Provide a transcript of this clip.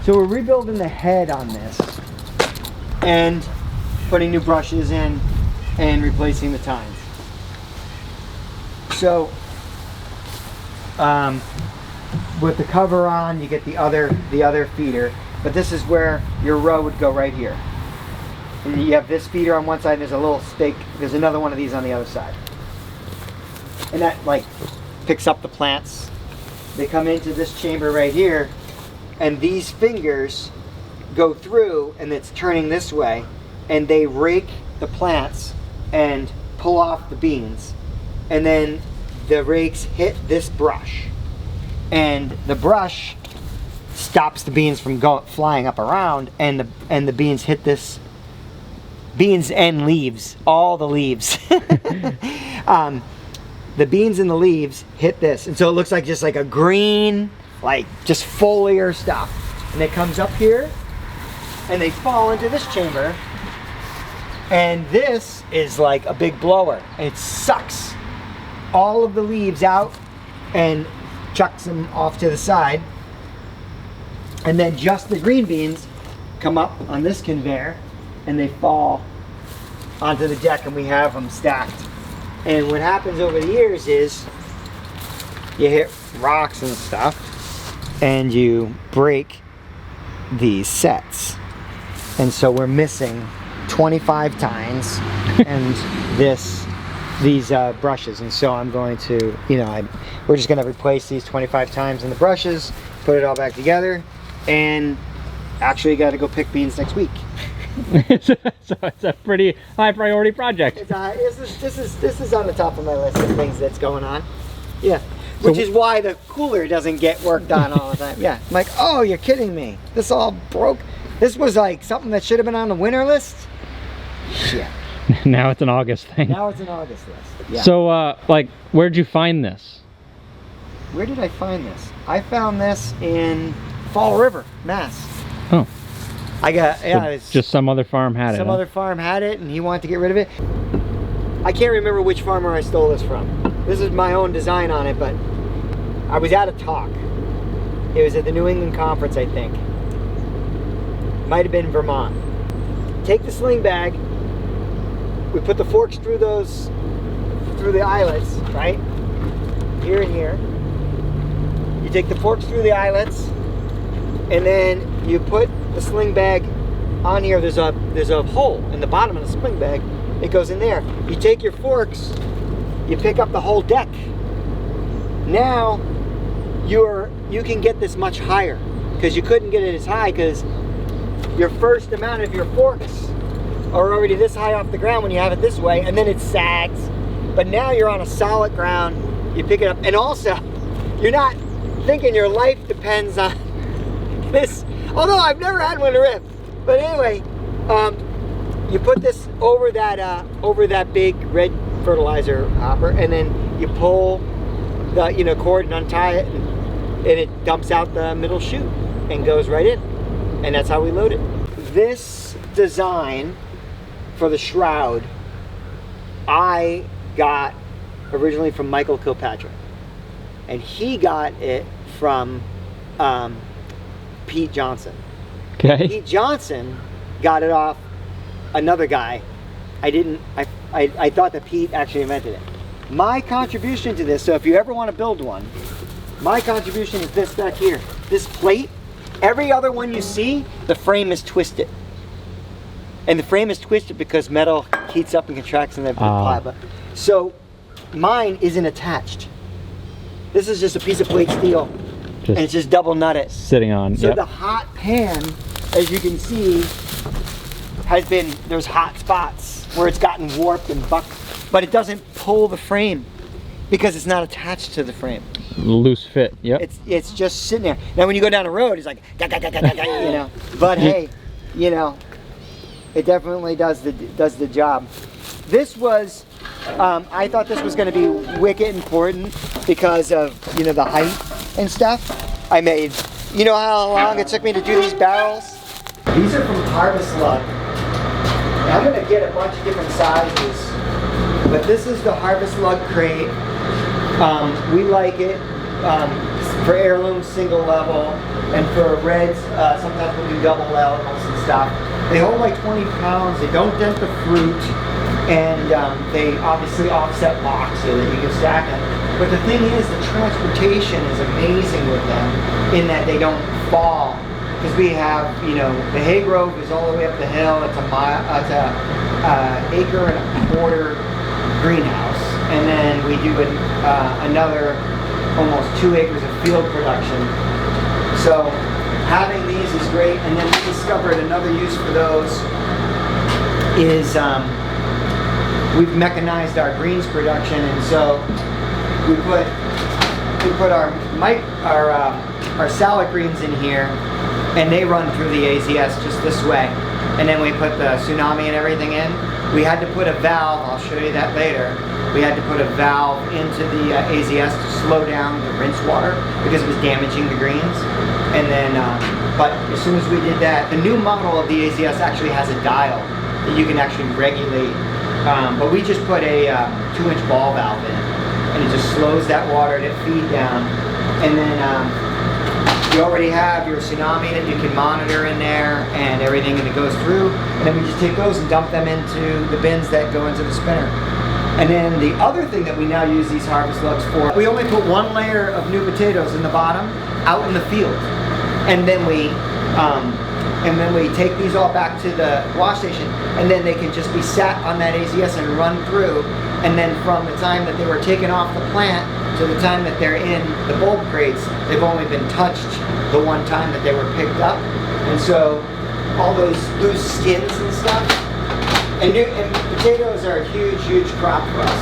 So we're rebuilding the head on this and putting new brushes in and replacing the tines. So with the cover on, you get the other feeder, but this is where your row would go right here. And you have this feeder on one side, there's a little stake, there's another one of these on the other side. And that like picks up the plants. They come into this chamber right here, and these fingers go through, and it's turning this way, and they rake the plants and pull off the beans. And then the rakes hit this brush, and the brush stops the beans from flying up around, and the beans hit this. Beans and leaves, all the leaves. The beans and the leaves hit this, and so it looks like just like a green, like just foliar stuff. And it comes up here, and they fall into this chamber, and this is like a big blower, and it sucks all of the leaves out and chucks them off to the side. And then just the green beans come up on this conveyor, and they fall onto the deck, and we have them stacked. And what happens over the years is you hit rocks and stuff, and you break these sets. And so we're missing 25 tines and these brushes. And so I'm going to, we're just going to replace these 25 times in the brushes, put it all back together, and actually got to go pick beans next week. So it's a pretty high priority project. This is on the top of my list of things that's going on. Yeah, which is why the cooler doesn't get worked on all the time. Yeah, I'm like, oh, you're kidding me. This all broke. This was like something that should have been on the winter list. Shit. Now it's an August thing. Now it's an August list. Yeah. So, like, where'd you find this? Where did I find this? I found this in Fall River, Mass. Oh. It's just some other farm had it. Some other farm had it, and he wanted to get rid of it. I can't remember which farmer I stole this from. This is my own design on it, but I was at a talk. It was at the New England Conference, I think. Might have been Vermont. Take the sling bag. We put the forks through the eyelets, right? Here and here. You take the forks through the eyelets, and then you put the sling bag on here. There's a hole in the bottom of the sling bag. It goes in there. You take your forks, you pick up the whole deck. Now you can get this much higher, because you couldn't get it as high because your first amount of your forks are already this high off the ground when you have it this way, and then it sags. But now you're on a solid ground. You pick it up, and also you're not thinking your life depends on this. Although I've never had one to rip, but anyway, you put this over that big red fertilizer hopper, and then you pull the cord and untie it, and it dumps out the middle chute and goes right in, and that's how we load it. This design for the shroud I got originally from Michael Kilpatrick, and he got it from Pete Johnson. Okay. Pete Johnson got it off another guy. I thought that Pete actually invented it. My contribution to this, so if you ever want to build one, my contribution is this back here. This plate, every other one you see, the frame is twisted. And the frame is twisted because metal heats up and contracts and then plywood. So mine isn't attached. This is just a piece of plate steel. And it's just double nutted. Sitting on. So the hot pan, as you can see, there's hot spots where it's gotten warped and bucked, but it doesn't pull the frame because it's not attached to the frame. Loose fit, yep. It's just sitting there. Now when you go down the road, it's like, But hey, it definitely does the job. This was, I thought this was going to be wicked important because of, the height and stuff. I made, how long it took me to do these barrels? These are from Harvest Lug. I'm going to get a bunch of different sizes, but this is the Harvest Lug crate. We like it for heirloom single level. And for reds, sometimes we'll do double elements and stuff. They hold like 20 pounds, they don't dent the fruit, and they obviously offset blocks so that you can stack them. But the thing is, the transportation is amazing with them in that they don't fall. Because we have, you know, the hay grove is all the way up the hill. It's a acre and a quarter greenhouse, and then we do another almost 2 acres of field production. So having these is great. And then we discovered another use for those is we've mechanized our greens production, and so we put our salad greens in here, and they run through the AZS just this way. And then we put the tsunami and everything in. We had to put a valve, I'll show you that later. We had to put a valve into the AZS to slow down the rinse water because it was damaging the greens. And then, but as soon as we did that, the new model of the AZS actually has a dial that you can actually regulate. But we just put a 2-inch ball valve in, and it just slows that water to feed down. And then you already have your tsunami that you can monitor in there and everything, and it goes through. And then we just take those and dump them into the bins that go into the spinner. And then the other thing that we now use these harvest lugs for, we only put 1 layer of new potatoes in the bottom out in the field. And then we take these all back to the wash station, and then they can just be sat on that AZS and run through. And then from the time that they were taken off the plant to the time that they're in the bulk crates, they've only been touched the one time that they were picked up. And so all those loose skins and stuff. And potatoes are a huge, huge crop for us.